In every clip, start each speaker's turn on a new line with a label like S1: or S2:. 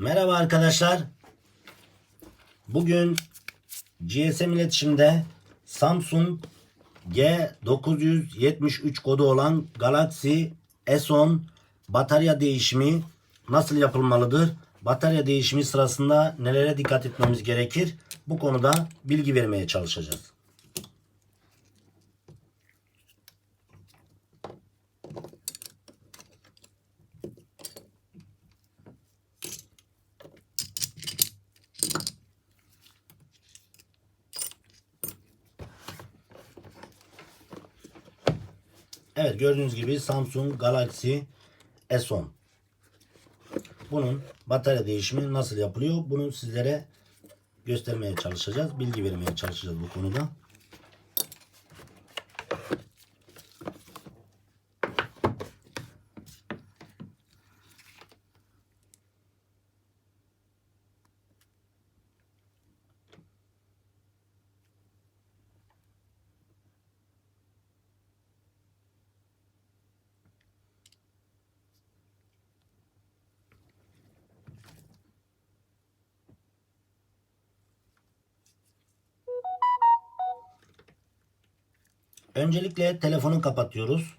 S1: Merhaba arkadaşlar. Bugün GSM iletişimde Samsung G973 kodu olan Galaxy S10 batarya değişimi nasıl yapılmalıdır? Batarya değişimi sırasında nelere dikkat etmemiz gerekir? Bu konuda bilgi vermeye çalışacağız. Evet, gördüğünüz gibi Samsung Galaxy S10. Bunun batarya değişimi nasıl yapılıyor? Bunu sizlere göstermeye çalışacağız. Bilgi vermeye çalışacağız bu konuda. Öncelikle telefonu kapatıyoruz.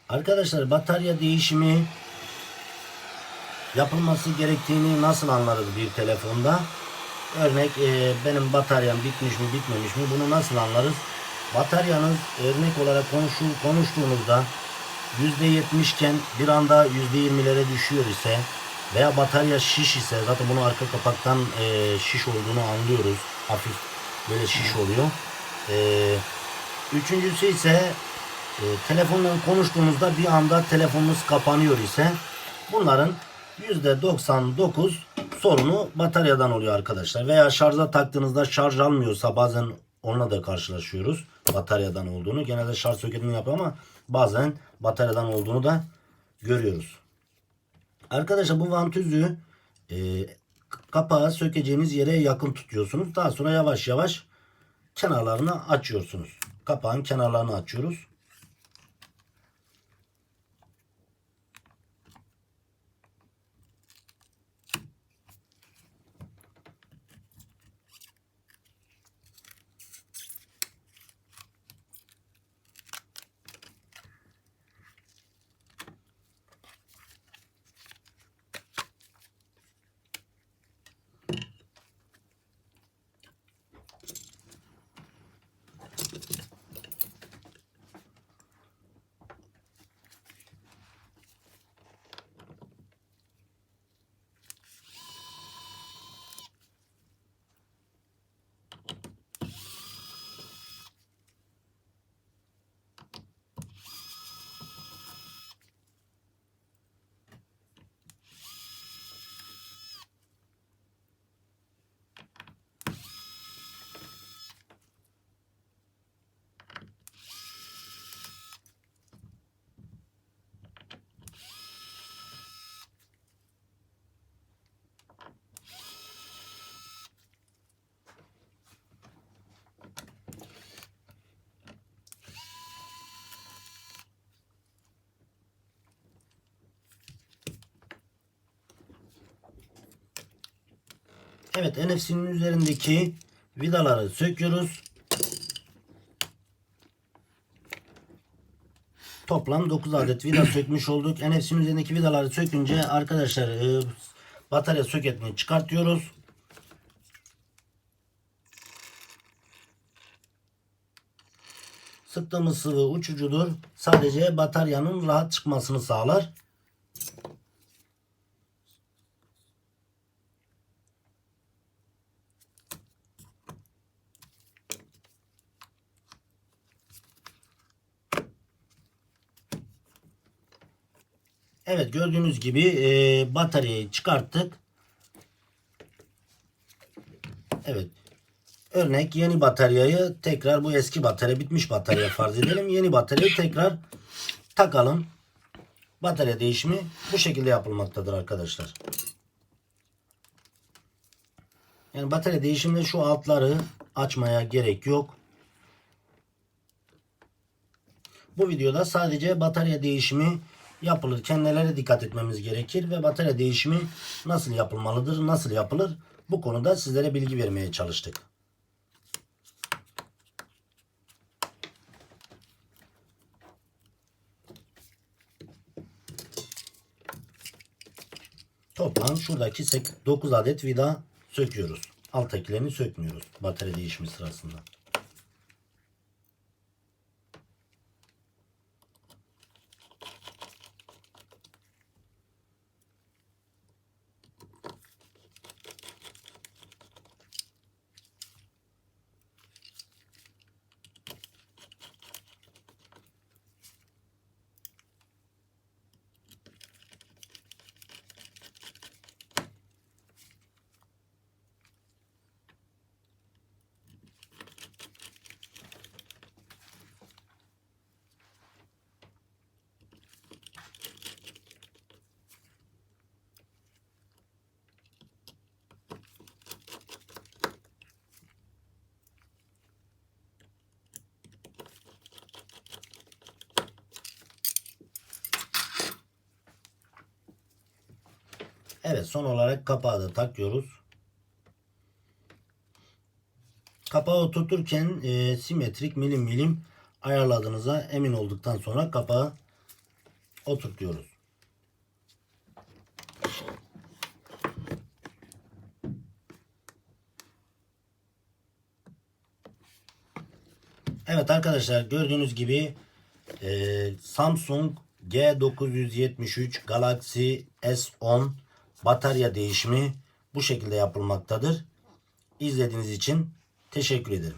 S1: Arkadaşlar, batarya değişimi yapılması gerektiğini nasıl anlarız bir telefonda? Örnek benim bataryam bitmiş mi bitmemiş mi, bunu nasıl anlarız? Bataryanız örnek olarak konuştuğunuzda %70 iken bir anda %20'lere düşüyor ise veya batarya şiş ise, zaten bunu arka kapaktan şiş olduğunu anlıyoruz. Hafif böyle şiş oluyor. Üçüncüsü ise telefonla konuştuğumuzda bir anda telefonunuz kapanıyor ise bunların %99 sorunu bataryadan oluyor arkadaşlar. Veya şarja taktığınızda şarj almıyorsa bazen onunla da karşılaşıyoruz, bataryadan olduğunu. Genelde şarj soketini yapıyor ama bazen bataryadan olduğunu da görüyoruz. Arkadaşlar, bu vantüzü kapağı sökeceğiniz yere yakın tutuyorsunuz. Daha sonra yavaş yavaş kenarlarını açıyorsunuz. Kapağın kenarlarını açıyoruz. Evet, NFC'nin üzerindeki vidaları söküyoruz. Toplam 9 adet vida sökmüş olduk. NFC'nin üzerindeki vidaları sökünce arkadaşlar batarya soketini çıkartıyoruz. Sıktığımız sıvı uçucudur. Sadece bataryanın rahat çıkmasını sağlar. Evet, gördüğünüz gibi bataryayı çıkarttık. Evet. Örnek yeni bataryayı tekrar, bu eski batarya bitmiş batarya farz edelim. Yeni bataryayı tekrar takalım. Batarya değişimi bu şekilde yapılmaktadır arkadaşlar. Yani batarya değişiminde şu altları açmaya gerek yok. Bu videoda sadece batarya değişimi yapılırken nelere dikkat etmemiz gerekir ve batarya değişimi nasıl yapılmalıdır, nasıl yapılır, bu konuda sizlere bilgi vermeye çalıştık. Toplam şuradaki 9 adet vida söküyoruz. Alttakilerini sökmüyoruz batarya değişimi sırasında. Evet, son olarak kapağı da takıyoruz. Kapağı oturturken simetrik milim milim ayarladığınıza emin olduktan sonra kapağı oturtuyoruz. Evet arkadaşlar, gördüğünüz gibi Samsung G973 Galaxy S10 batarya değişimi bu şekilde yapılmaktadır. İzlediğiniz için teşekkür ederim.